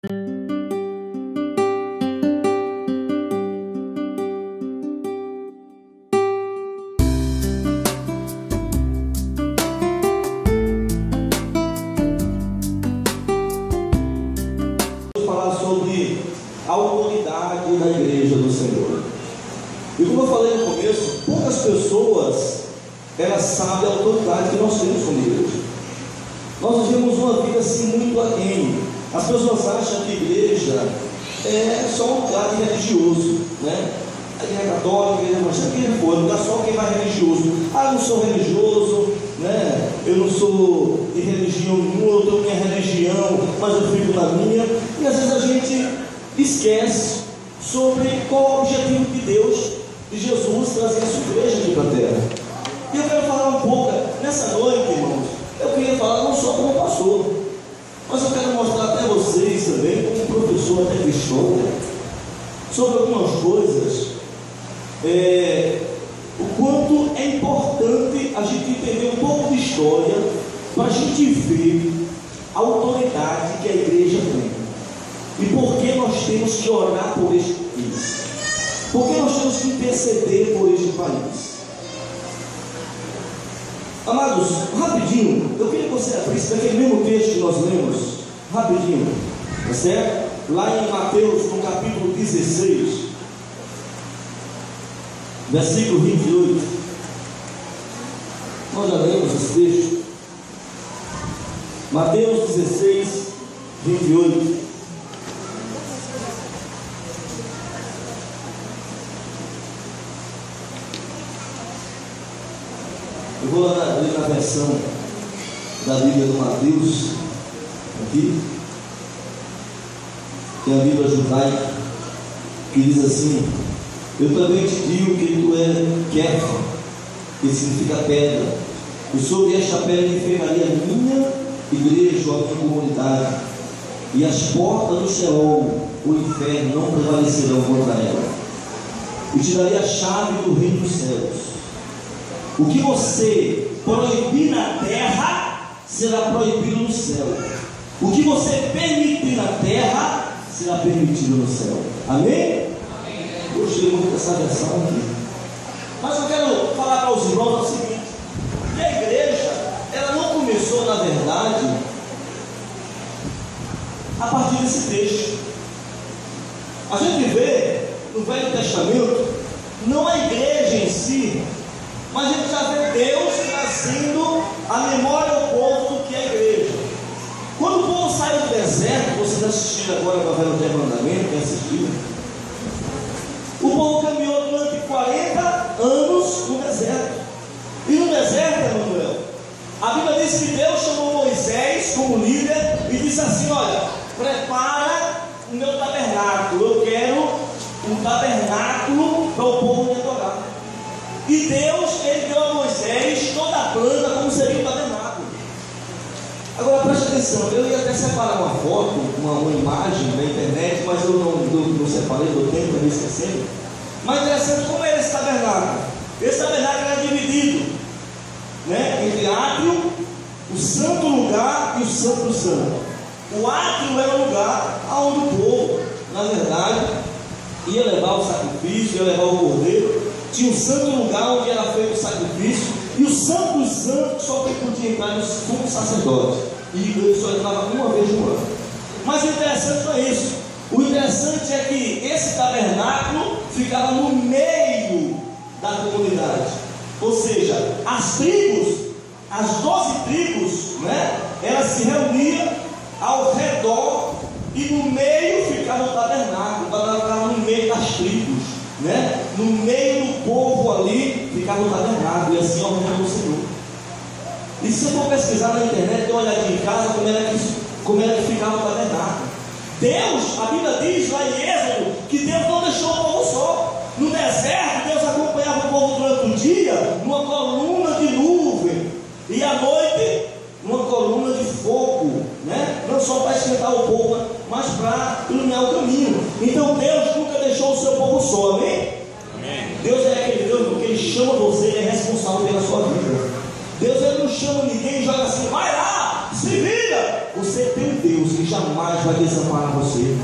Falar sobre a autoridade da igreja do Senhor. E como eu falei no começo, poucas pessoas elas sabem a autoridade que nós temos como igreja. Nós vivemos uma vida assim muito aquém. As pessoas acham que a igreja é só um lugar de religioso, né? A igreja católica, a igreja evangélica, a igreja for, um lugar só quem vai religioso. Eu não sou religioso, né? Eu não sou de religião nenhuma, eu tenho minha religião, mas eu fico na minha. E às vezes a gente esquece sobre qual é o objetivo de Deus, de Jesus trazer a sua igreja aqui para a terra. E eu quero falar um pouco, nessa noite, irmãos, eu queria falar não só como pastor, mas eu quero mostrar até vocês também, como professor até de história, sobre algumas coisas, o quanto é importante a gente entender um pouco de história, para a gente ver a autoridade que a igreja tem. E por que nós temos que orar por este país? Por que nós temos que interceder por este país? Amados, rapidinho, eu queria que você abrisse daquele mesmo texto que nós lemos, rapidinho, tá certo? Lá em Mateus, no capítulo 16, versículo 28. Nós já lemos esse texto. Mateus 16, 28. Eu vou ler na versão da Bíblia do Mateus, aqui, que é a Bíblia judaica, que diz assim: eu também te digo que tu és Kefa, que significa pedra, e sobre esta pedra edificarei a minha igreja, a minha comunidade, e as portas do Sheol, o inferno, não prevalecerão contra ela, e te darei a chave do reino dos céus. O que você proibir na terra, será proibido no céu. O que você permitir na terra, será permitido no céu. Amém? Gostei muito dessa versão aqui. Mas eu quero falar para os irmãos o seguinte: que a igreja, ela não começou, na verdade, a partir desse texto. A gente vê no Velho Testamento, não a igreja em si, mas a gente já vê Deus trazendo a memória ao povo do que é a igreja. Quando o povo saiu do deserto, vocês assistiram agora para ver o Velho Mandamento, quem assistiu? O povo caminhou durante 40 anos no deserto. E no deserto, Emanuel, a Bíblia diz que Deus chamou Moisés como líder e disse assim: olha, prepara o meu tabernáculo. Eu quero um tabernáculo para o povo me adorar. E Deus, ele deu a Moisés toda a planta como seria o tabernáculo. Agora preste atenção, eu ia até separar uma foto, uma imagem na internet, mas eu não separei, do tempo, estou me esquecendo. Mas interessante como era esse tabernáculo. Esse tabernáculo era dividido, né, entre átrio, o santo lugar e o santo do santo. O átrio era o lugar onde o povo, na verdade, ia levar o sacrifício, ia levar o cordeiro. Tinha um santo lugar onde era feito o sacrifício, e o santo dos santos só quem podia entrar no sumo sacerdote, e ele só entrava uma vez no ano. Mas o interessante não é isso. O interessante é que esse tabernáculo ficava no meio da comunidade, ou seja, as tribos, as 12 tribos, né, elas se reuniam ao redor, e no meio ficava o tabernáculo, ficava no meio das tribos, né? No meio do povo ali ficava o tabernáculo, e assim ordenou o Senhor. E se você for pesquisar na internet, dê uma olhadinha em casa como era que ficava o tabernáculo. Deus, a Bíblia diz lá em Êxodo, que Deus não deixou o povo só. No deserto, Deus acompanhava o povo durante o dia numa coluna de nuvem, e à noite numa coluna de fogo, né? Não só para esquentar o povo, mas para iluminar o caminho. Então Deus nunca deixou o seu povo só, amém? Amém. Deus é aquele Deus que Ele chama você, Ele é responsável pela sua vida. Deus, Ele não chama ninguém e joga assim: vai lá, se vira. você tem um Deus que jamais vai desamparar você.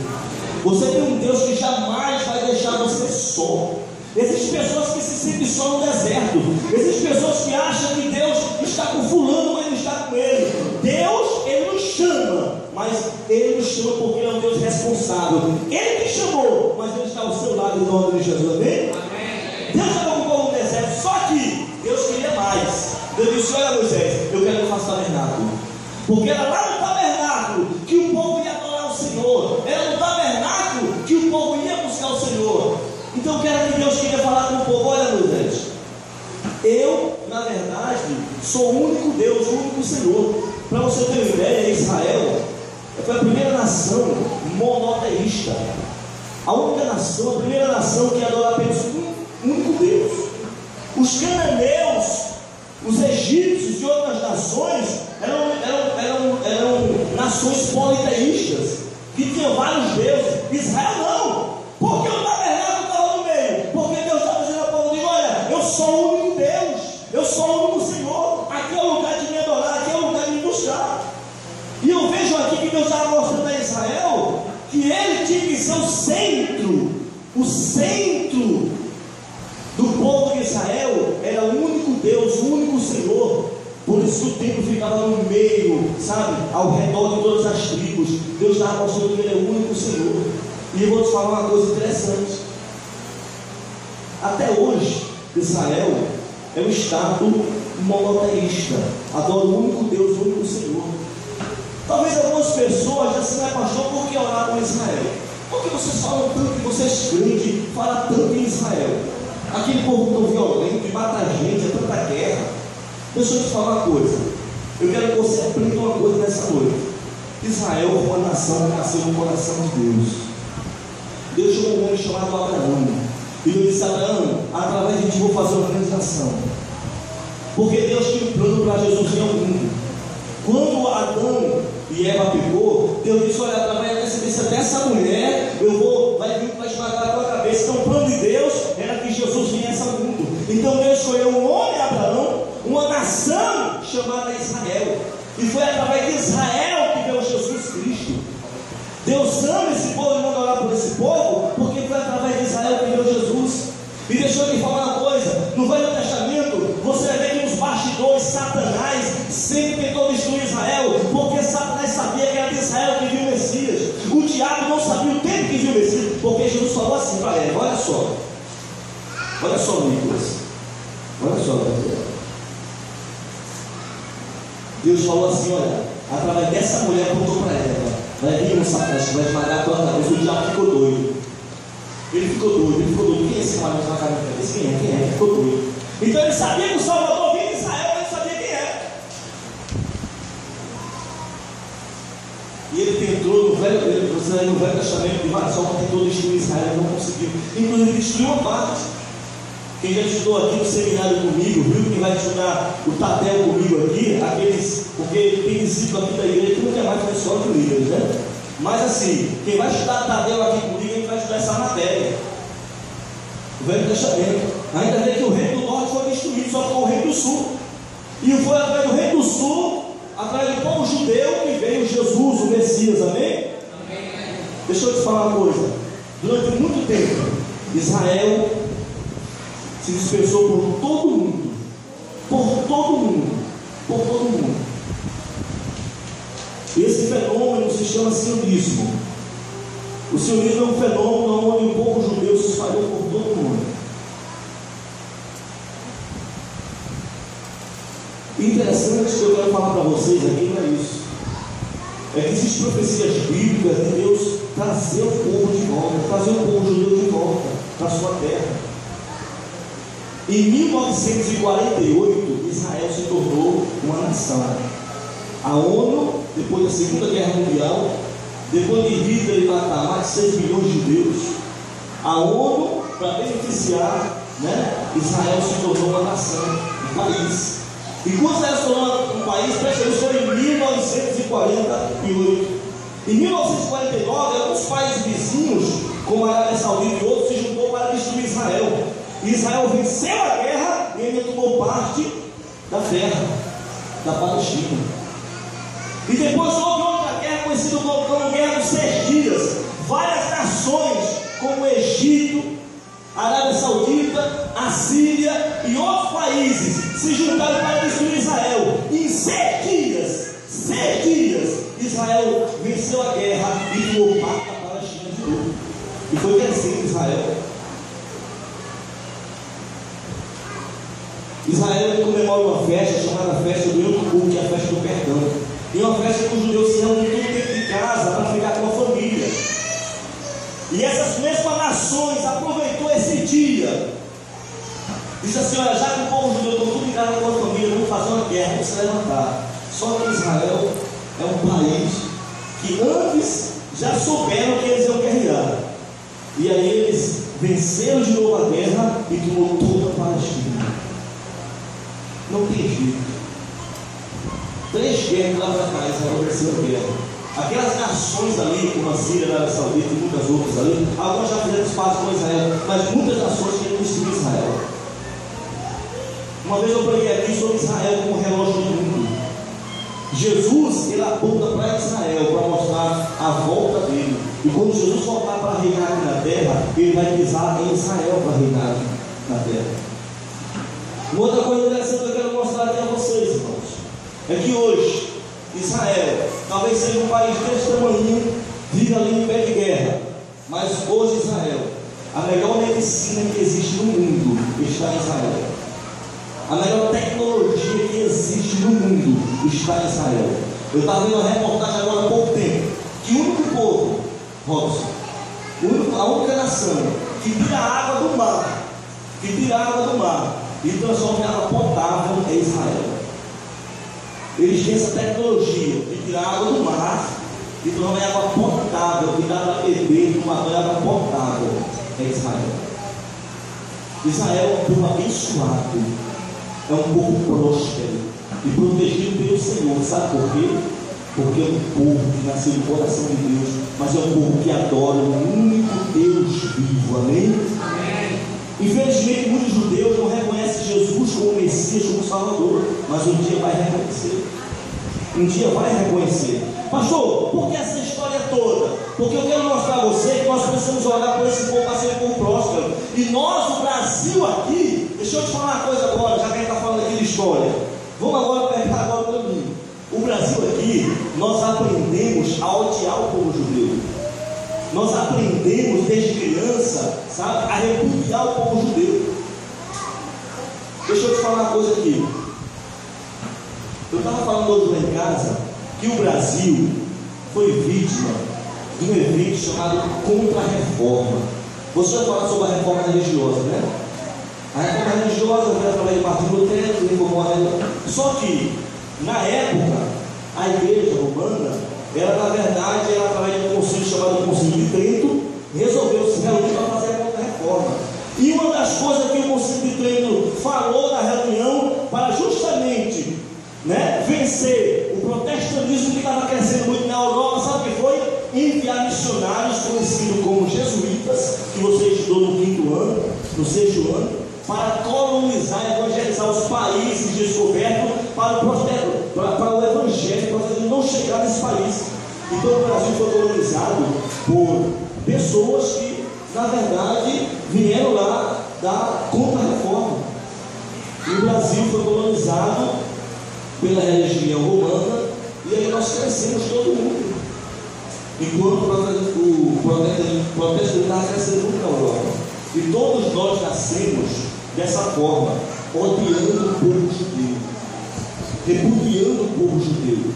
Você tem um Deus que jamais vai deixar você só. Existem pessoas que se sentem só no deserto. Existem pessoas que acham que Deus está com fulano, mas não está com ele. Deus, Ele nos chama, mas Ele nos chama porque Ele é um Deus responsável. Ele te chamou, mas Ele está ao seu lado em nome de Jesus, amém? Deus chamou o povo no deserto, só que Deus queria mais. Deus disse: olha, Moisés, eu quero que eu faça tabernáculo. Porque era lá no tabernáculo que o povo ia adorar o Senhor. Era no tabernáculo que o povo ia buscar o Senhor. Então, que era que Deus queria falar com o povo? Olha, Moisés, eu, na verdade, sou o único Deus, o único Senhor. Para você ter uma ideia, Israel foi a primeira nação monoteísta. A única nação, a primeira nação que adora apenas um único Deus. Os cananeus, os egípcios e outras nações eram nações politeístas, que tinham vários deuses. Israel não. Por que o tabernáculo estava no meio? Porque Deus estava dizendo ao povo: olha, eu sou o único Deus, eu sou o único Senhor. Aqui é o lugar de me adorar, aqui é o lugar de me buscar. E eu vejo aqui que Deus estava mostrando a Israel que ele tinha que ser o centro do povo de Israel. Era o único Deus, o único Senhor. Por isso que o templo ficava no meio, sabe, ao redor de todas as tribos. Deus estava mostrando que Ele é o único Senhor. E eu vou te falar uma coisa interessante. Até hoje, Israel é um estado monoteísta, adora o único Deus, o único Senhor. Talvez algumas pessoas já se pastor, por que orar com Israel? Porque vocês falam tanto, que vocês crentes falam tanto em Israel. Aquele povo tão violento, que mata a gente, é tanta guerra. Deixa eu te falar uma coisa. Eu quero que você aprenda uma coisa nessa noite. Israel foi uma nação que nasceu no coração de Deus. Deus chamou um homem chamado Abraão. E Deus disse: Abraão, através de ti vou fazer uma organização. Porque Deus tinha um plano para Jesus vir ao mundo. Quando Adão e Eva pecou, Deus disse: olha, através da descendência dessa mulher, vai esmagar a tua cabeça. Então o plano de Deus era que Jesus viesse ao mundo. Então Deus escolheu um homem, Abraão, uma nação chamada Israel. E foi através de Israel que veio Jesus Cristo. Deus ama esse povo e manda orar por esse povo, porque foi através de Israel que veio Jesus. E deixa eu te falar uma coisa: no Velho Testamento você vai ver que nos bastidores Satanás sempre tentou destruir Israel, porque Satanás sabia que era de Israel que viu o Messias. O diabo não sabia o tempo que viu o Messias, porque Jesus falou assim para ele: olha só, Nicolas, olha só, Deus falou assim: olha, através dessa mulher contou para ela, vai vir um Satanás que vai esmagar a tua cabeça. O diabo ficou doido. Ele ficou doido. Quem é esse marido na cabeça? Quem é? Ele ficou doido. Então ele sabia que o Salvador vinha de Israel, mas ele não sabia quem é. E ele tentou no Velho Testamento de várias formas, tentou destruir Israel, não conseguiu. Inclusive destruiu uma parte. Quem já estudou aqui no seminário comigo, viu? Quem vai estudar o Tadeu comigo aqui, porque tem discípulo aqui da igreja que não quer mais fazer escola de líderes, né? Mas assim, quem vai estudar Tadeu aqui comigo, a gente vai estudar essa matéria. O Velho Testamento. Ainda vê que o reino do norte foi destruído, só ficou o reino do sul. E foi através do reino do sul, através do povo judeu, que veio Jesus, o Messias, amém? Amém. Deixa eu te falar uma coisa. Durante muito tempo, Israel se dispersou por todo mundo. Por todo mundo. Esse fenômeno se chama sionismo. O sionismo é um fenômeno onde o povo judeu se espalhou por todo mundo. Interessante que eu quero falar para vocês aqui não é isso. É que existem profecias bíblicas de Deus trazer o povo de volta, trazer o povo judeu de volta para a sua terra. Em 1948, Israel se tornou uma nação. A ONU, depois da Segunda Guerra Mundial, depois de Hitler matar mais de 6 milhões de judeus, a ONU, para beneficiar, Israel se tornou uma nação, um país. E quando Israel se tornou um país, presta atenção, foi em 1948. Em 1949, alguns países vizinhos, como a Arábia Saudita e outros, se juntou para destruir Israel. E Israel venceu a guerra e ele tomou parte da terra da Palestina. E depois houve outra a Arábia Saudita, a Síria e outros países se juntaram para destruir Israel. Em 6 dias, Israel venceu a guerra e tomou parte da Palestina de novo. E foi crescendo Israel. Israel comemora uma festa chamada Festa do Yom Kippur, que é a festa do perdão. E uma festa que os judeus se reúnem todo dentro de casa para ficar com a família. E essas mesmas nações aproveitou esse dia. Disse assim: olha, já que o povo judeu está tudo em casa com a família, vamos fazer uma guerra, vamos se levantar. Só que Israel é um país que antes já souberam que eles iam guerrear. E aí eles venceram de novo a guerra e tomou toda a Palestina. Não tem jeito. 3 guerras lá para cá, Israel venceu a guerra. Aquelas nações ali, como a Síria, a Arábia Saudita e muitas outras ali, algumas já fizeram espaço com Israel, mas muitas nações querem destruir Israel. Uma vez eu preguei aqui sobre Israel como relógio do mundo. Jesus, ele aponta para Israel para mostrar a volta dele. E quando Jesus voltar para reinar aqui na terra, ele vai pisar em Israel para reinar na terra. Uma outra coisa interessante que eu quero mostrar aqui a vocês, irmãos, é que hoje Israel talvez seja um país desse tamanho, vive ali em pé de guerra, mas hoje Israel, a melhor medicina que existe no mundo está em Israel. A melhor tecnologia que existe no mundo está em Israel. Eu estava vendo uma reportagem agora há pouco tempo que o único povo, Robson, a única nação que tira a água do mar, e transforma em água potável é Israel. Eles têm essa tecnologia de tirar a água do mar e transformar em água potável, que dá para beber uma água potável. É Israel. Israel é um povo abençoado, é um povo próspero e protegido pelo Senhor. Sabe por quê? Porque é um povo que nasceu no coração de Deus, mas é um povo que adora o único Deus vivo. Amém? Infelizmente, muitos judeus não reconhecem Jesus como Messias, como Salvador, mas um dia vai reconhecer. Um dia vai reconhecer. Pastor, por que essa história toda? Porque eu quero mostrar a você que nós precisamos orar por esse povo para ser um povo próspero. E nós, o Brasil aqui, deixa eu te falar uma coisa agora, já que a gente está falando aqui de história. Vamos agora pegar agora para mim. O Brasil aqui, nós aprendemos a odiar o povo judeu. Nós aprendemos desde criança, sabe, a repudiar o povo judeu. Deixa eu te falar uma coisa aqui. Eu estava falando hoje lá em casa que o Brasil foi vítima de um evento chamado Contra-Reforma. Você vai falar sobre a reforma religiosa, né? A reforma religiosa foi através de Martim Lutero, reformou a religião. Só que, na época, a igreja romana, ela na verdade, ela através de um conselho chamado Conselho de Trento, resolveu se reunir para fazer a Contra-Reforma. E uma das coisas que o Conselho de Trento falou na reunião, para justamente vencer o protestantismo que estava crescendo muito na Europa, sabe o que foi? Enviar missionários conhecidos como jesuítas, que você estudou no 5º ano, no 6º ano, para colonizar e evangelizar os países descobertos para o evangelho, para ele não chegar nesse país. Então o Brasil foi colonizado por pessoas que, na verdade, vieram lá da Contra-Reforma. E o Brasil foi colonizado pela religião romana, e aí nós crescemos todo mundo. Enquanto o protestantismo estava crescendo muito na Europa. E todos nós nascemos dessa forma, odiando o povo judeu, repudiando o povo judeu.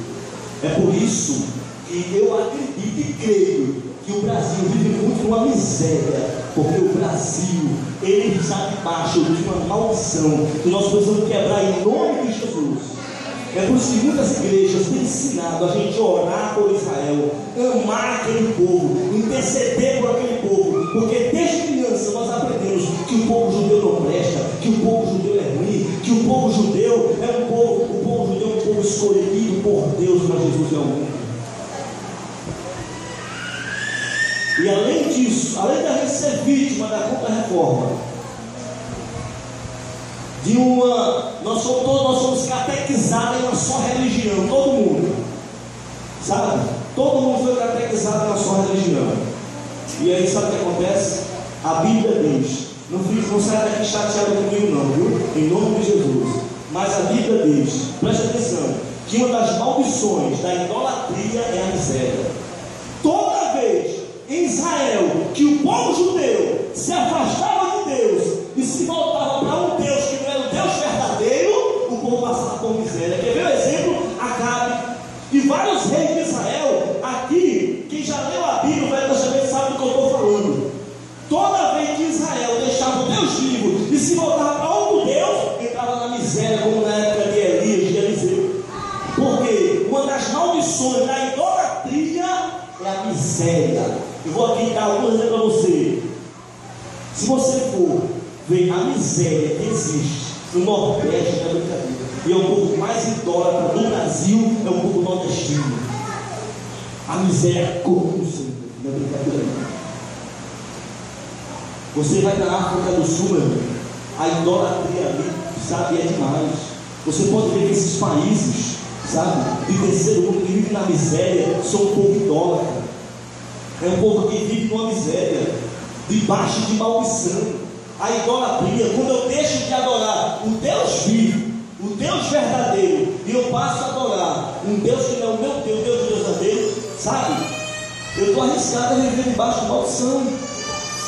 É por isso que eu acredito e creio que o Brasil vive muito numa miséria, porque o Brasil, ele está debaixo de uma maldição que nós precisamos quebrar em nome de Jesus. É por isso que muitas igrejas têm ensinado a gente a orar por Israel, amar aquele povo, interceder por aquele povo, porque desde criança nós aprendemos que o povo judeu não presta, que o povo judeu é ruim, que o povo judeu é um povo escolhido por Deus, mas Jesus é o único. E além disso, além da gente ser vítima da Contra-Reforma, nós somos catequizados em uma só religião, todo mundo, sabe? Todo mundo foi catequizado em uma só religião. E aí sabe o que acontece? A Bíblia diz Não sai daqui chateado comigo não, viu? Em nome de Jesus. Mas a Bíblia diz, preste atenção, que uma das maldições da idolatria é a miséria. Toda vez em Israel que o povo judeu se afastava de Deus e se voltava para um Deus que não era o Deus verdadeiro, o povo passava por miséria. Quer ver o exemplo? Acabe. E vários reis de Israel, aqui, quem já leu a Bíblia, o Velho Testamento sabe do que eu estou falando. Toda vez que Israel deixava o Deus vivo e se voltava para outro Deus, entrava na miséria, como na época de Elias, de Eliseu. Porque uma das maldições da idolatria é a miséria. Eu vou aqui dar algumas exemplos para você. Se você for ver a miséria que existe no Nordeste, não é brincadeira, e é o povo mais idólatra do Brasil, é o povo nordestino. A miséria é comum, não é brincadeira. Você vai na África do Sul, meu amigo, a idolatria ali, sabe, é demais. Você pode ver que esses países, sabe, de terceiro mundo que vivem na miséria, são um povo idólatra. É um povo que vive numa miséria, debaixo de maldição. A idolatria, quando eu deixo de adorar o Deus vivo, o Deus verdadeiro, e eu passo a adorar um Deus que não é o meu Deus, o Deus verdadeiro, sabe, eu estou arriscado a viver debaixo de maldição.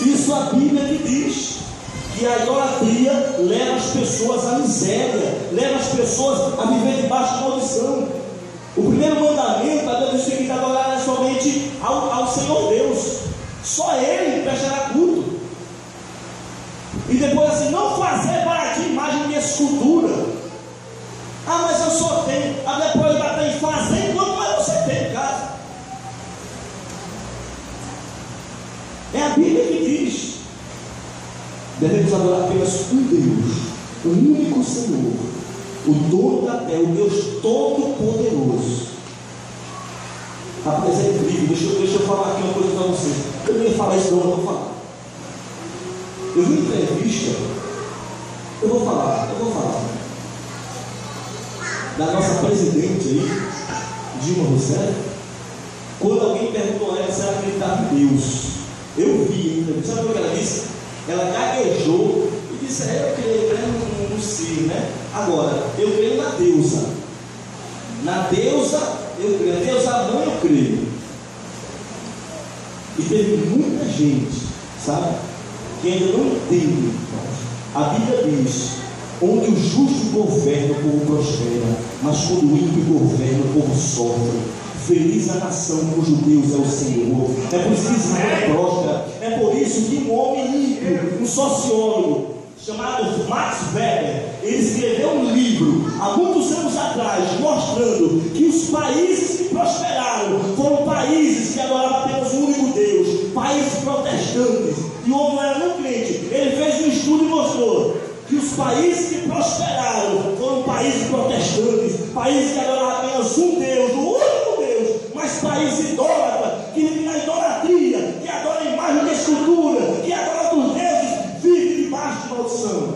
Isso a Bíblia que diz, que a idolatria leva as pessoas à miséria, leva as pessoas a viver debaixo de maldição. O primeiro mandamento, a Deus diz que adorar é somente ao Senhor Deus, só Ele prestará culto. E depois assim, não fazer para ti imagem de escultura. Ah, mas eu só tenho. Depois bater em fazer, quanto mais você tem em casa. É a Bíblia que diz: devemos adorar apenas um Deus, o único Senhor, o dono da terra, o Deus todo-poderoso. Rapaz, é incrível. Deixa eu falar aqui uma coisa para vocês. Eu não ia falar isso, não vou falar. Eu vi uma entrevista, eu vou falar, da nossa presidente aí, Dilma Rousseff, quando alguém perguntou a ela se ela acreditava em Deus. Eu vi, sabe o que ela disse? Ela gaguejou e disse: eu creio no ser, né? Agora, eu creio na deusa. Na deusa, eu creio. Na deusa mãe, eu creio. E teve muita gente, sabe, que ainda não entende. A Bíblia diz: onde o justo governa, o povo prospera, mas quando o ímpio governa, o povo sofre. Feliz a nação cujo Deus é o Senhor. É por isso que Israel próspera. É por isso que um homem ímpio, um sociólogo chamado Max Weber, ele escreveu um livro há muitos anos atrás, mostrando que os países que prosperaram foram países que adoravam apenas um único Deus, países protestantes. E o homem não era nem crente. Ele fez um estudo e mostrou que os países que prosperaram foram países protestantes, países que adoravam apenas um Deus, o único Deus, mas países idólatras, que vivem na idolatria, que adoram a imagem de escultura, que adoram os deuses, vivem debaixo de maldição.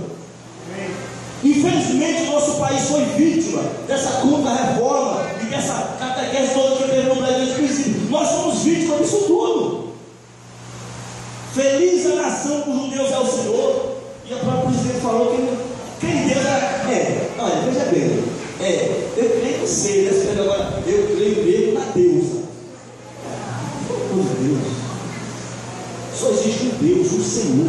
Infelizmente, o nosso país foi vítima dessa contra-reforma e dessa catequese toda que teve no Brasil desde o princípio. Nós somos vítimas disso tudo. Feliz a nação cujo Deus é o Senhor. E a própria presidente falou que quem Deus é. Olha, veja bem. Eu creio que sei, né? Agora, eu creio mesmo na deusa. Meu Deus. Só existe um Deus, um Senhor,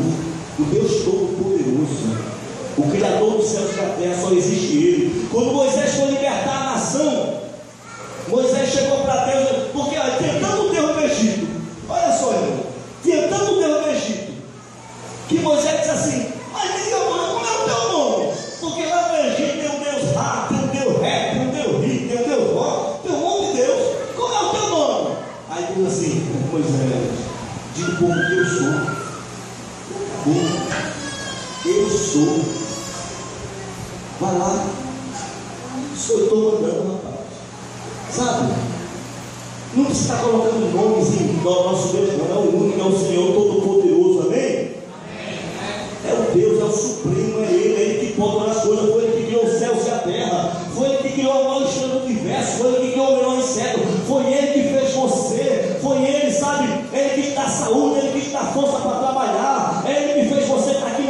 o Deus Todo-Poderoso. O Criador dos céus e da terra, só existe Ele. Quando Moisés foi libertar a nação, Moisés chegou para Deus, porque olha, tinha tanto Deus no Egito. Olha só, irmão, tinha tanto Deus no Egito, que Moisés disse assim: mas me diga, como é o teu nome? Porque lá no Egito tem um Deus Rá, tem um Deus Ré, tem um Deus Ri, tem um Deus Ró, tem um monte de Deus. Como é o teu nome? Aí diz assim: Moisés, diga o povo que eu sou. Eu sou. Vai lá. Isso eu estou mandando, rapaz. Sabe? Não precisa estar colocando nomes em nosso Deus, não. É o único, é o Senhor Todo-Poderoso, amém? É o Deus, é o Supremo, é Ele que pode todas as coisas. Foi Ele que criou os céus e a terra. Foi Ele que criou a maior estrela do universo. Foi Ele que criou o menor inseto. Foi Ele que fez você. Foi Ele, sabe? Ele que te dá saúde, Ele que te dá força para trabalhar. É Ele que fez você estar aqui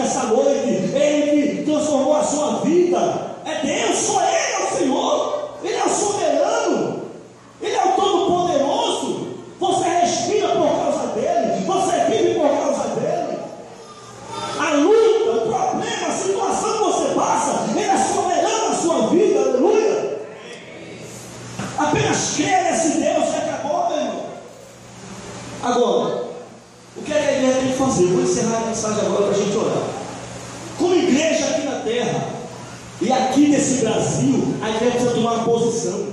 O que é que a igreja tem que fazer? Eu vou encerrar a mensagem agora para a gente orar. Como igreja aqui na terra, e aqui nesse Brasil, a igreja precisa tomar uma posição.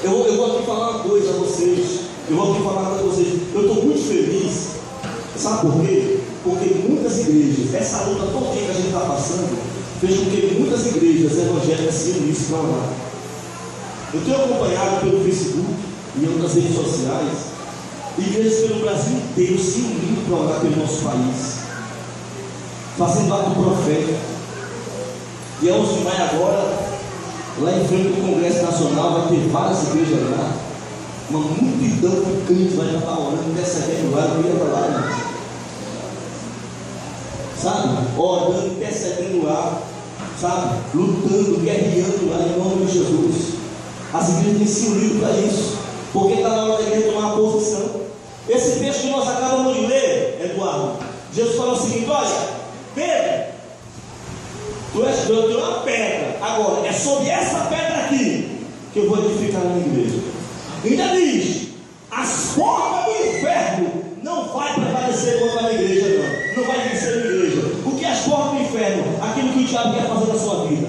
Eu vou aqui falar uma coisa a vocês. Eu estou muito feliz. Sabe por quê? Porque muitas igrejas, essa luta toda que a gente está passando, fez com que muitas igrejas evangélicas se unissem para lá. Eu tenho acompanhado pelo Facebook e outras redes sociais, igrejas pelo Brasil inteiro se unindo para orar pelo nosso país, fazendo ato profético. Dia 11 de maio agora, lá em frente do Congresso Nacional, vai ter várias igrejas lá. Uma multidão de crentes vai estar orando, intercedendo lá, eu ia para lá, né? Sabe? Orando, intercedendo lá, sabe? Lutando, guerreando lá em nome de Jesus. As igrejas têm se unido para isso, porque está na hora da igreja tomar uma posição. Esse texto que nós acabamos de ler, Eduardo, Jesus falou o seguinte: olha, Pedro, tu és uma pedra, agora é sobre essa pedra aqui que eu vou edificar a minha igreja. Ainda diz: as portas do inferno não vai prevalecer contra a minha igreja, não vai vencer a minha igreja. O que é as portas do inferno? Aquilo que o diabo quer fazer na sua vida,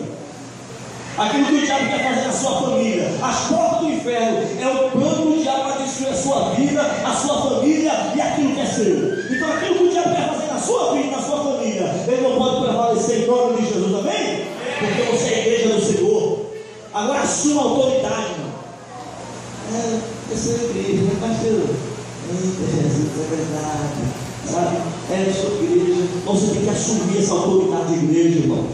aquilo que o diabo quer fazer na sua família. As portas do inferno é o plano do diabo para destruir a sua vida, a sua família e aquilo que é seu. Então aquilo que o diabo quer fazer na sua vida, na sua família, ele não pode prevalecer em nome de Jesus, amém? Porque você é a igreja do Senhor. Agora assuma a autoridade, irmão. Eu sou igreja, né, pastor? Eita, Jesus, é verdade, sabe? Eu sou igreja. Então você tem que assumir essa autoridade de igreja, irmãos,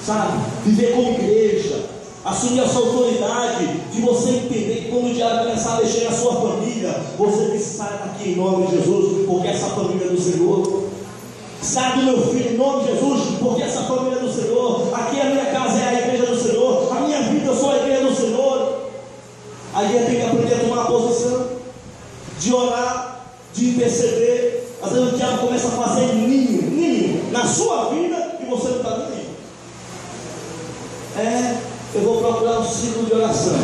sabe? Viver como igreja, assumir essa autoridade de você entender que quando o diabo começar a mexer na sua família, você tem que sair daqui em nome de Jesus, porque essa família é do Senhor. Sai do meu filho em nome de Jesus, porque essa família é do Senhor. Aqui a minha casa é a igreja do Senhor, a minha vida eu sou a igreja do Senhor. A igreja tem que aprender a tomar a posição de orar, de interceder. Às vezes o diabo começa a fazer ninho na sua vida e você não está nem aí. Eu vou procurar um ciclo de oração.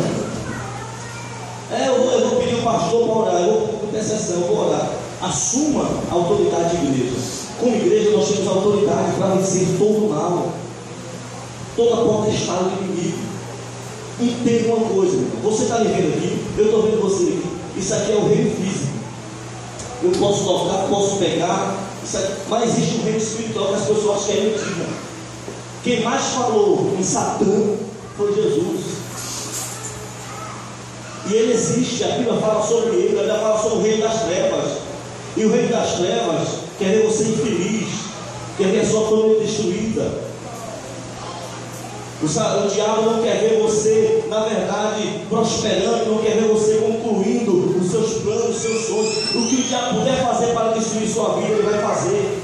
Eu vou pedir o pastor para orar, eu vou pedir intercessão, eu vou orar. Assuma a autoridade de igreja. Como igreja nós temos autoridade para vencer todo o mal, toda potestade do inimigo. Entenda uma coisa, irmão. Você está me vendo aqui, eu estou vendo você aqui. Isso aqui é o reino físico. Eu posso tocar, posso pegar, mas existe um reino espiritual que as pessoas acham que é mentira. Quem mais falou em Satã foi Jesus. E ele existe, a Bíblia fala sobre ele, a Bíblia fala sobre o reino das trevas. E o reino das trevas quer ver você infeliz, quer ver a sua família destruída. O diabo não quer ver você, na verdade, prosperando, não quer ver você concluindo os seus planos, os seus sonhos. O que o diabo puder fazer para destruir sua vida, ele vai fazer.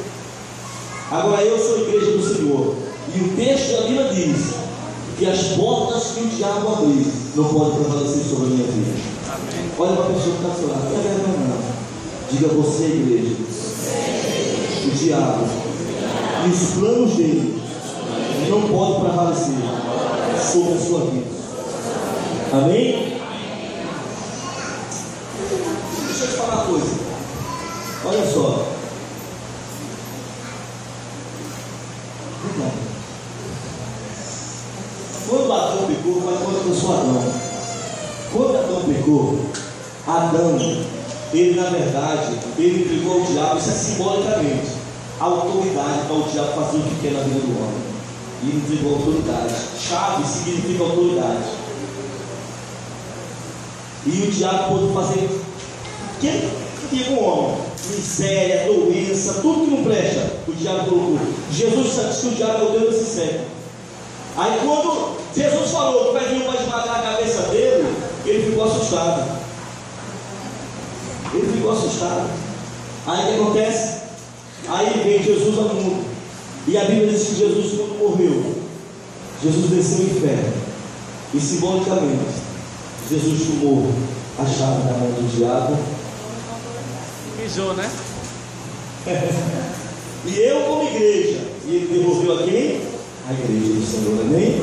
Agora eu sou a igreja do Senhor. E o texto da Bíblia diz que as portas que o diabo abrir não podem prevalecer sobre a minha vida. Amém. Olha para a pessoa que está ao seu lado, não é verdade não. Diga: você é a igreja. O diabo e os planos dele não podem prevalecer sobre a sua vida. Amém? Deixa eu te falar uma coisa. Olha só. Quando Adão pecou, mas quando eu sou Adão. Quando Adão pecou, Adão, ele na verdade, ele entregou ao diabo, isso é simbolicamente, a autoridade para o diabo fazer o que quer na vida do homem. E ele entregou a autoridade. Chave significa autoridade. E o diabo pode fazer o que com o homem? Miséria, doença, tudo que não presta, o diabo colocou. Jesus disse que o diabo é o Deus desse século. Aí quando Jesus falou que o pé vai esmagar a cabeça dele, ele ficou assustado. Aí o que acontece? Aí vem Jesus ao mundo. E a Bíblia diz que Jesus, quando morreu, Jesus desceu ao inferno. E simbolicamente, Jesus tomou a chave da mão do diabo. Mijou, né? E eu como igreja. E ele devolveu a quem? A igreja do Senhor, amém?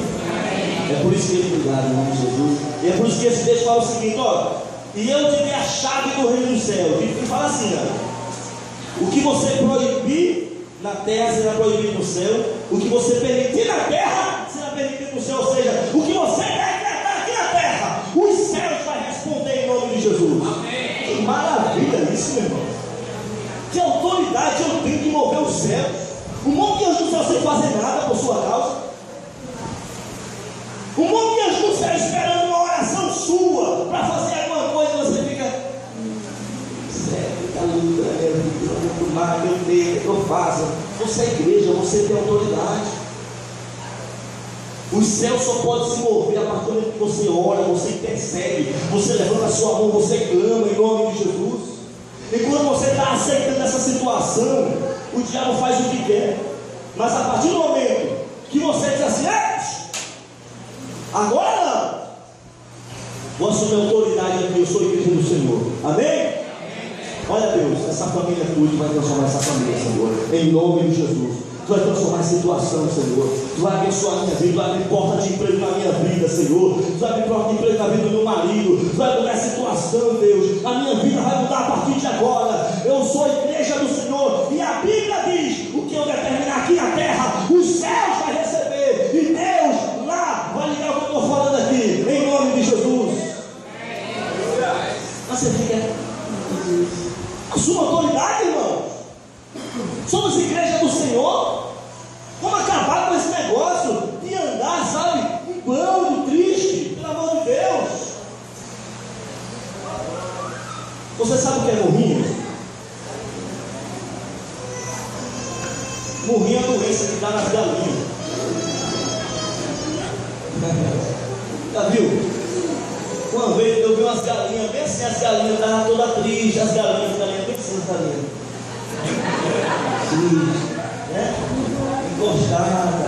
É por isso que ele cuidado em nome de Jesus. E é por isso que esse texto fala o seguinte: ó, e eu te dei a chave do reino dos céus. E fala assim, ó, o que você proibir na terra será proibido no céu, o que você permitir na terra será permitido no céu. Ou seja, o que você decretar aqui na terra, os céus vai responder em nome de Jesus. Amém. Que maravilha isso, meu irmão. Que autoridade eu tenho de mover os céus. Um monte de anjo do céu sem fazer nada por sua causa. Um monte de anjo do céu esperando uma oração sua para fazer alguma coisa, e você fica fica lutando, meu Deus, que eu faço? Você é igreja, você tem autoridade. Os céus só podem se mover a partir do momento que você ora, você intercede, você levanta a sua mão, você clama em nome de Jesus. E quando você está aceitando essa situação, o diabo faz o que quer. Mas a partir do momento que você diz assim, agora não, vou assumir a autoridade aqui, eu sou a igreja do Senhor. Amém? Olha, Deus, essa família tua vai transformar essa família, Senhor, em nome de Jesus. Tu vai transformar a situação, Senhor. Tu vai abençoar a minha vida, tu vai abrir porta de emprego na minha vida, Senhor. Tu vai abrir porta de emprego na vida do meu marido. Tu vai mudar a situação, Deus. A minha vida vai mudar a partir de agora. Eu sou a igreja do Senhor. E a Bíblia diz: o que eu determinar aqui na terra, os céus vai receber. E Deus lá vai ligar o que eu estou falando aqui, em nome de Jesus. Mas você fica, assuma autoridade, irmão. Somos igreja do Senhor. Vamos acabar com esse negócio de andar, sabe, em bando, triste, pelo amor de Deus. Você sabe o que é morrinho? Morrinho é a doença que dá nas galinhas. Já viu? Uma vez eu vi umas galinhas, bem assim, as galinhas estavam todas tristes, as galinhas bem assim, as galinhas. Né? Encostada,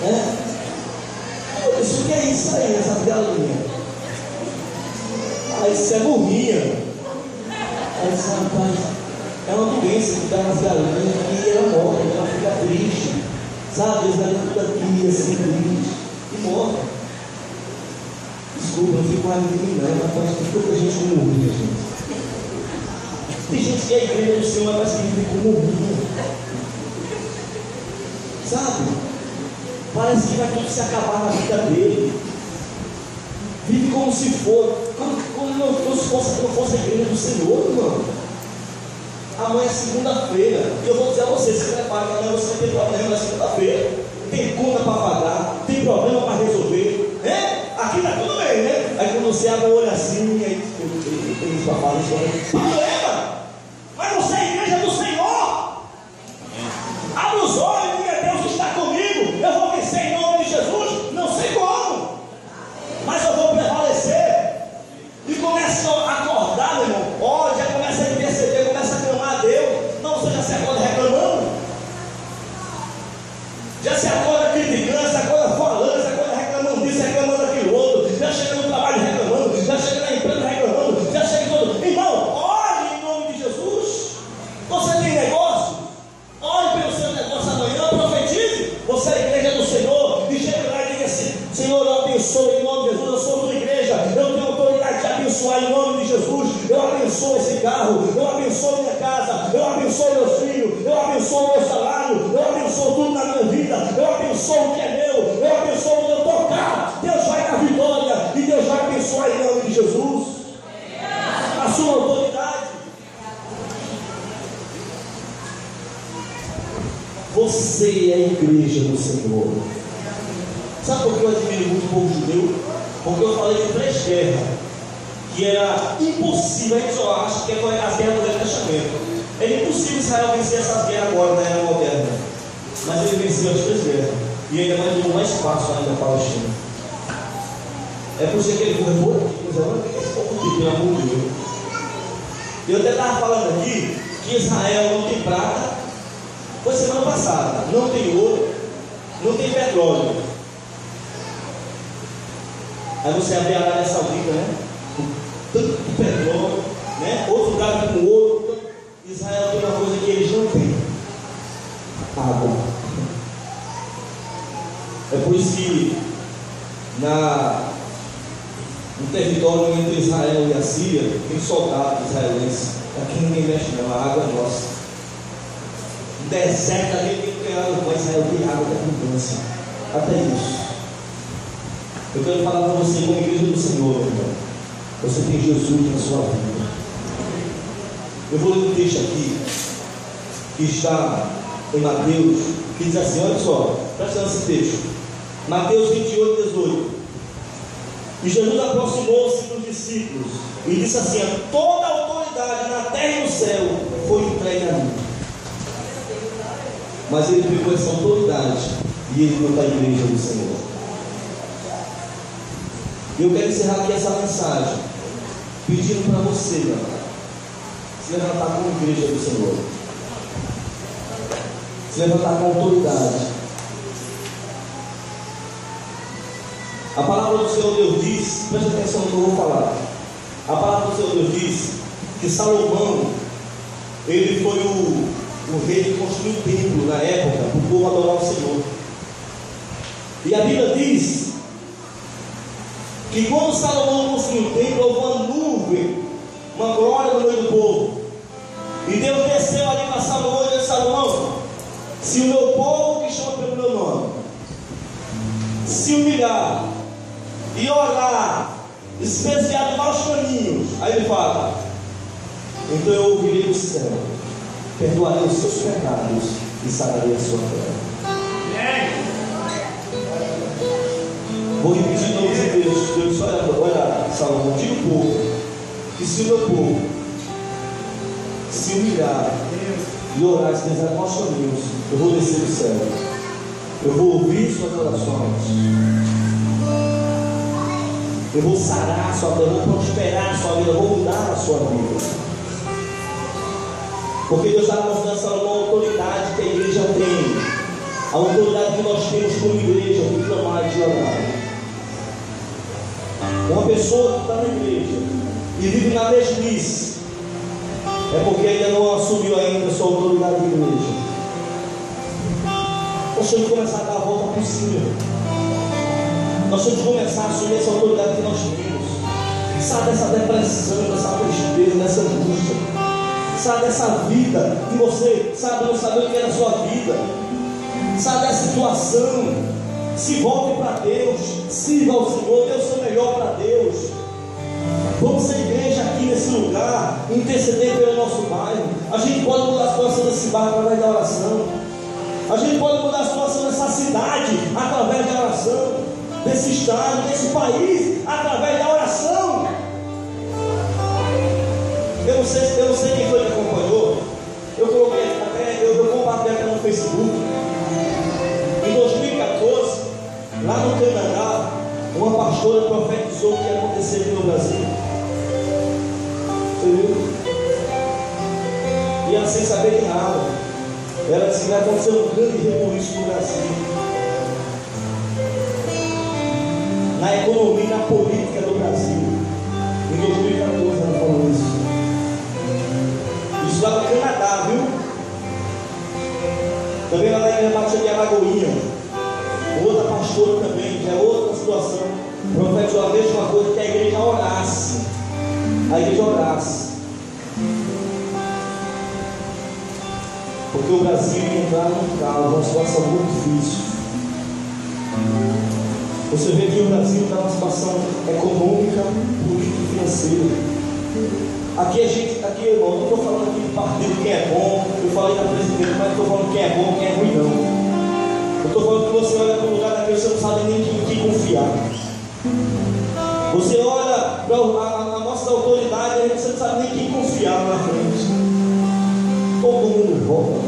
né? Eu disse, o que é isso aí, essas galinhas? Aí isso é morrinha. Aí disse, rapaz, é uma doença que dá nas galinhas e ela morre, ela fica triste, sabe? As galinhas ficam aqui, assim, triste, e morre. Desculpa, não fico mais não, rapaz, tem pouca gente que morria, gente. Tem gente que é a igreja do Senhor, mas que vive como morrinha. Sabe? Parece que vai tudo se acabar na vida dele. Vive como se for, como não fosse a igreja do Senhor, irmão. Amanhã é segunda-feira. E eu vou dizer a você, se prepare, amanhã você vai ter problema na segunda-feira. Tem conta para pagar, tem problema para resolver. Aqui está tudo bem, né? Aí quando você abre o olho assim, aí tem isso para falar, problema. Mas você é a igreja do Senhor. Abre os olhos, porque Deus está comigo. Eu vou vencer em nome de Jesus. Não sei como, mas eu vou prevalecer. E começa a acordar, meu irmão. Olha, já começa a interceder, começa a clamar a Deus. Não, você já se acorda reclamando. Já se acorda criticando, se acorda falando, se acorda reclamando disso, reclamando daquilo outro. Já chega no trabalho reclamando, já chega na empresa reclamando, já chega em todo. Irmão, ore em nome de Jesus. Você tem negócio? Ore pelo seu negócio amanhã, profetize. Você é a igreja do Senhor. E chega lá e diga assim: Senhor, eu abençoo em nome de Jesus. Eu sou tua igreja, eu tenho autoridade de abençoar em nome de Jesus. Eu abençoo esse carro, eu abençoo minha casa, eu abençoo meus filhos, eu abençoo meu salário, eu abençoo tudo na minha vida, eu abençoo o que é meu, eu abençoo o meu tocar. Deus vai dar vitória e Deus vai abençoar em nome de Jesus. A sua autoridade. Você é a igreja do Senhor. Sabe por que eu admiro muito o povo judeu? Porque eu falei de 3 guerras que era impossível. A gente só acha que foi as guerras do Velho Testamento. É impossível Israel vencer essas guerras agora na era moderna. Mas ele venceu as 3 guerras. E ainda mais deu mais espaço ainda para a Palestina. É por isso que ele fica todo aqui, mas agora tem esse povo aqui, pelo amor de Deus. Eu até estava falando aqui que Israel não tem prata. Foi semana passada. Não tem ouro, não tem petróleo. Aí você vê a Arábia Saudita, né? Com tanto de petróleo, né? Outro lugar com ouro. Israel tem uma coisa que eles não têm: água. É por isso que No território entre Israel e a Síria, tem soldados israelenses. Aqui ninguém mexe não, a água é nossa. No deserto ali ninguém tem água, mas Israel tem água de abundância. Até isso. Eu quero falar para você, como igreja do Senhor, meu irmão. Você tem Jesus na sua vida. Eu vou ler um texto aqui, que está em Mateus, que diz assim, olha só, presta atenção nesse texto. Mateus 28, 18. E Jesus aproximou-se dos discípulos e disse assim: toda a autoridade na terra e no céu foi entregue a mim. Mas ele pegou essa autoridade e ele deu para a igreja do Senhor. E eu quero encerrar aqui essa mensagem pedindo para você, meu amado, se levantar como igreja do Senhor, se levantar com autoridade. A palavra do Senhor Deus diz, presta atenção no que eu vou falar. A palavra do Senhor Deus diz que Salomão, ele foi o rei que construiu o templo na época, para o povo adorar o Senhor. E a Bíblia diz que quando Salomão construiu o templo, houve uma nuvem, uma glória no meio do povo. E Deus desceu ali para Salomão e disse: Salomão, se o meu povo que chama pelo meu nome se humilhar e orar, desviar de maus caminhos, aí ele fala: então eu ouvirei do céu, perdoarei os seus pecados e sararei a sua terra. Vou repetir de novo esse texto. Deus disse: olha, Salomão, diga o povo que se o meu povo se humilhar e orar, desviar de maus caminhos, eu vou descer do céu, eu vou ouvir suas orações, eu vou sarar a sua vida, eu vou prosperar a sua vida, eu vou mudar a sua vida. Porque Deus está mostrando a Salomão a autoridade que a igreja tem, a autoridade que nós temos como igreja de clamar e de orar. Uma pessoa que está na igreja e vive na mesmice é porque ainda não assumiu ainda a sua autoridade de igreja. Nós temos que começar a dar a volta por cima. Nós temos que começar a assumir essa autoridade que nós temos. Sabe dessa depressão, dessa tristeza, dessa angústia. Sabe dessa vida que você sabe não saber o que é na sua vida. Sabe dessa situação. Se volte para Deus, sirva ao Senhor, dê o seu melhor para Deus. Vamos ser igreja aqui nesse lugar, interceder pelo nosso bairro. A gente pode mudar a situação desse bairro através da oração. A gente pode mudar a situação dessa cidade através da oração, desse estado, desse país, através da oração. Eu não sei quem foi que acompanhou. Eu coloquei até, eu compartilhei até no Facebook. Em 2014, lá no Canadá, uma pastora profetizou o que ia acontecer aqui no Brasil. Você viu? E ela, sem saber de nada, ela disse que vai acontecer um grande rebuliço no Brasil, na economia e na política do Brasil. Em 2014 ela falou isso. Isso lá no Canadá, viu? Também lá na igreja batida de Alagoinha, outra pastora também, já é outra situação, profetizou a mesma coisa, que a igreja orasse. A igreja orasse. Porque o Brasil ia entrar num caos, uma situação muito difícil. Você vê que o Brasil está numa situação econômica, política e financeira. Aqui, irmão, não estou falando aqui de partido quem é bom. Eu falei da presidente, mas não estou falando quem é bom, quem é ruim, não. Eu estou falando que você olha para o lugar daquele, você não sabe nem em quem confiar. Você olha para a nossa autoridade e você não sabe nem quem confiar na frente. Todo mundo rouba,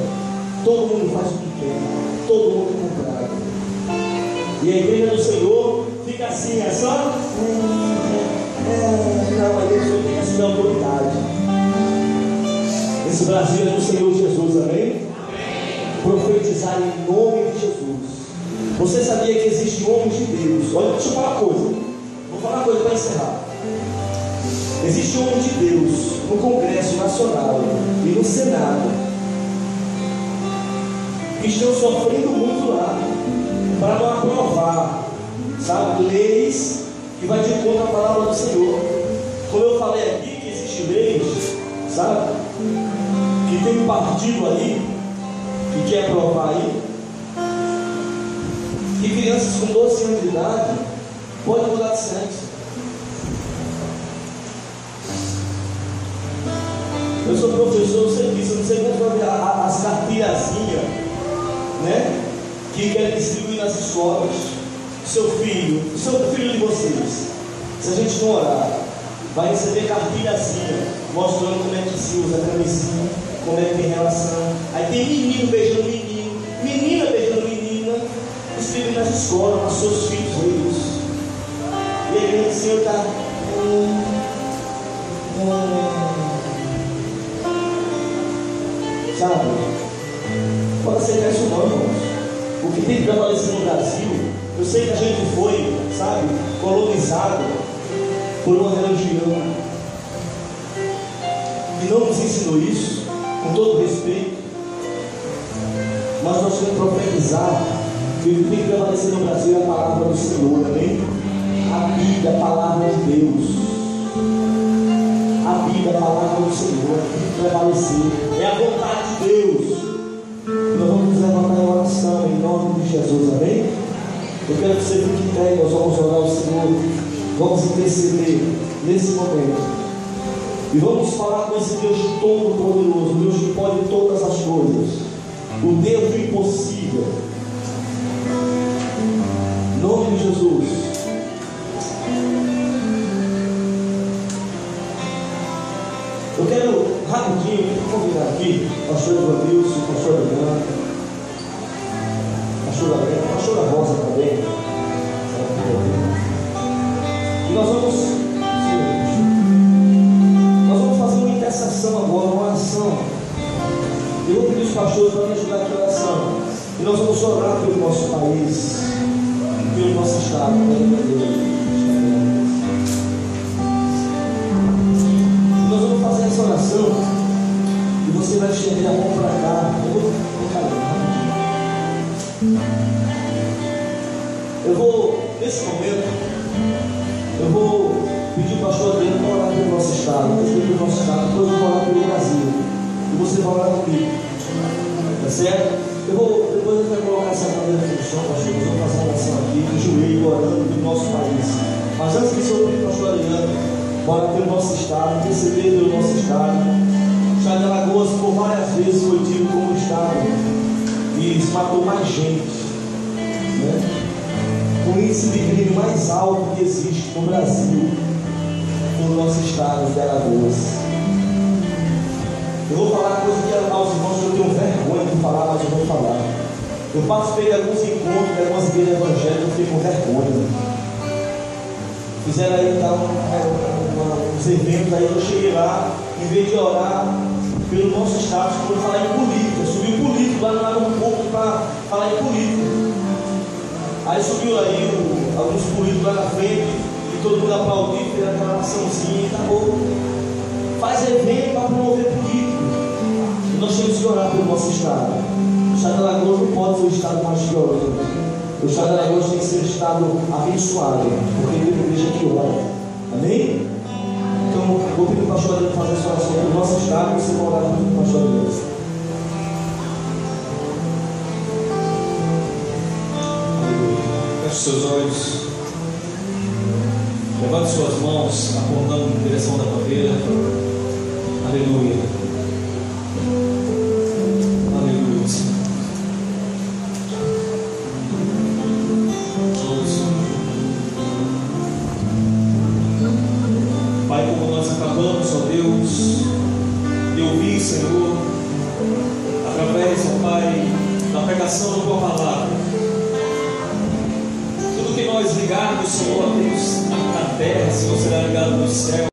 todo mundo faz o que quer, todo mundo é comprado. E a igreja do Senhor fica assim, é só? Não, a igreja do Senhor tem que assumir a autoridade. Esse Brasil é do Senhor Jesus, amém? Profetizar em nome de Jesus. Você sabia que existe homens de Deus? Olha, deixa eu falar uma coisa. Vou falar uma coisa para encerrar. Existe homens de Deus no Congresso Nacional e no Senado que estão sofrendo muito lá para não aprovar, sabe, leis que vai de encontro à palavra do Senhor. Como eu falei aqui, que existe leis, sabe, que tem um partido aí, que quer provar aí, que crianças com 12 anos de idade podem mudar de sexo. Eu sou professor, eu sei disso, eu não sei como vai ver as cartilhazinhas, né, que querem distribuir nas escolas. Seu filho de vocês, se a gente não orar, vai receber cartilhazinha mostrando como é que se usa a camisinha, como é que tem relação. Aí tem menino beijando menino, menina beijando menina, distribuindo nas escolas, para seus filhos ver isso. E a igreja do Senhor está sabe? Pode aceitar isso não, irmãos. O que tem que prevalecer no Brasil, eu sei que a gente foi, sabe, colonizado por uma religião que não nos ensinou isso, com todo respeito, mas nós temos que profetizar que o que tem que prevalecer no Brasil é a palavra do Senhor, amém? A Bíblia, a palavra de Deus. A Bíblia, a palavra do Senhor, tem que prevalecer, é a vontade de Deus. Nós vamos nos levantar em oração em nome de Jesus, amém? Eu quero que você fique em pé, nós vamos orar ao Senhor, vamos interceder nesse momento e vamos falar com esse Deus todo-poderoso, Deus que pode todas as coisas, o Deus do impossível, em nome de Jesus. Eu quero rapidinho convidar aqui o pastor Evanilson, o pastor Adriano, a pastora Rosa também. E nós vamos fazer uma intercessão agora, uma oração. Eu vou pedir os pastores para me ajudar aqui na oração. E nós vamos orar pelo nosso país, pelo nosso estado, nós vamos fazer essa oração e você vai estender a mão para cá. Eu vou, nesse momento, eu vou pedir para o pastor Adriano para orar pelo nosso estado, depois eu vou orar pelo Brasil e você vai orar comigo, tá certo? Depois eu vou colocar essa cadeira aqui no chão, pastor. Nós vamos fazer uma oração aqui, de joelho, orando pelo nosso país. Mas antes disso, eu vou pedir para o pastor Adriano orar pelo nosso estado, interceder pelo nosso estado. O estado de Alagoas, por várias vezes, foi tido como o estado que matou mais gente, né? O índice de crime mais alto que existe no Brasil, no nosso estado de Alagoas. Eu vou falar coisa que aos irmãos eu tenho vergonha de falar, mas eu vou falar. Eu participei de alguns encontros de algumas igrejas evangélicas, eu fiquei com vergonha. Fizeram aí então, uns eventos, aí eu cheguei lá, em vez de orar pelo nosso estado, foram falar em política. Subiu político lá no público para falar em política. Aí subiu aí alguns políticos lá na frente e todo mundo aplaudiu, fez aquela naçãozinha e acabou. Faz evento para promover político. E nós temos que orar pelo nosso estado. O estado de Alagoas não pode ser o estado mais violento. O estado de Alagoas tem que ser um estado abençoado, porque tem igreja que ora. Amém? Então, vou pedir para o pastor Adriano fazer essa oração pelo nosso estado e você vai orar junto com o pastor Adriano. Seus olhos, levante suas mãos apontando em direção da bandeira. Aleluia, aleluia, Senhor. Pai, como nós acabamos, ó Deus, de ouvir, Senhor, através, ó Pai, da pregação da Tua palavra, que nós ligarmos, Senhor, a Deus, na terra, Senhor, será ligado no céu.